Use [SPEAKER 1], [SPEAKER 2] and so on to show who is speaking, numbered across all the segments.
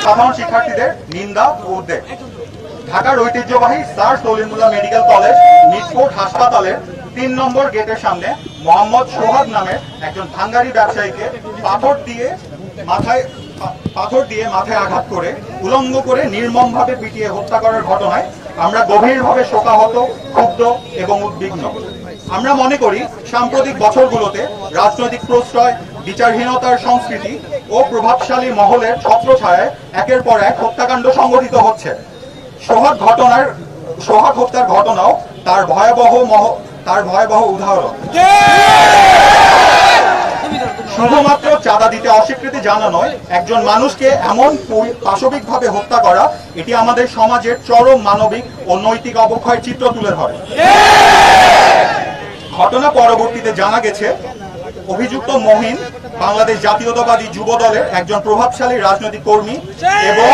[SPEAKER 1] সাধারণ শিক্ষার্থীদের নিন্দা ও উদ্বেগ। ঢাকার ঐতিহ্যবাহী sir Salimullah medical college Mitford হাসপাতালের ৩ নম্বর গেটের সামনে মোহাম্মদ সোহাগ নামের একজন ভাঙ্গারি ব্যবসায়ীকে পাথর দিয়ে মাথায় আঘাত করে উলঙ্গ করে নির্মমভাবে পিটিয়ে হত্যা করার ঘটনায় আমরা গভীরভাবে শোকাহত, ক্ষুব্ধ এবং উদ্বিগ্ন। আমরা মনে করি সাম্প্রতিক বছরগুলোতে রাজনৈতিক প্রশ্রয়, বিচারহীনতার সংস্কৃতি ও প্রভাবশালী মহলের ছত্রছায়ায় একের পর এক হত্যাকাণ্ড সংঘটিত হচ্ছে। সোহাগ হত্যার ঘটনাও তার ভয়াবহ উদাহরণ। শুধুমাত্র চাঁদা দিতে অস্বীকৃতি জানানোয় একজন মানুষকে এমন পাশবিকভাবে হত্যা করা, এটি আমাদের সমাজের চরম মানবিক ও নৈতিক অবক্ষয়ের চিত্র তুলে ধরে। ঘটনা পরবর্তীতে জানা গেছে অভিযুক্ত মহিন বাংলাদেশ জাতীয়তাবাদী যুব দলের একজন প্রভাবশালী রাজনৈতিক কর্মী এবং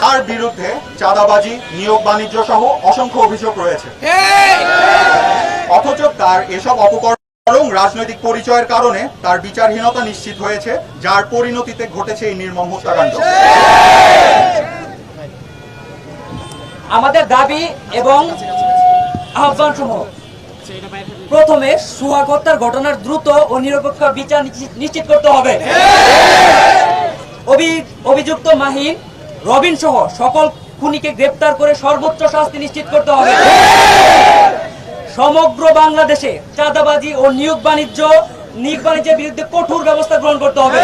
[SPEAKER 1] তার বিরুদ্ধে চাঁদাবাজি, নিয়োগ বাণিজ্য সহ অসংখ্য অভিযোগ রয়েছে। অথচ তার এসব অপকর্ম রাজনৈতিক পরিচয়ের কারণে তার বিচারহীনতা নিশ্চিত হয়েছে, যার পরিণতিতে ঘটেছে এই নির্মম হত্যাকাণ্ড।
[SPEAKER 2] আমাদের দাবি এবং আহ্বান সমূহ: প্রথমে সোহাগ হত্যার ঘটনার দ্রুত ও নিরপেক্ষ বিচার নিশ্চিত করতে হবে। অভিযুক্ত মাহিন, রবিন সহ সকল খুনিকে গ্রেপ্তার করে সর্বোচ্চ শাস্তি নিশ্চিত করতে হবে। সমগ্র বাংলাদেশে চাঁদাবাজি ও নিয়োগ বাণিজ্যের বিরুদ্ধে কঠোর ব্যবস্থা গ্রহণ করতে হবে।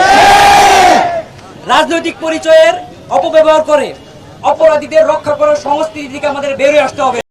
[SPEAKER 2] রাজনৈতিক পরিচয়ের অপব্যবহার করে অপরাধীদের রক্ষা করার সংস্কৃতি থেকে আমাদের বেরিয়ে আসতে হবে।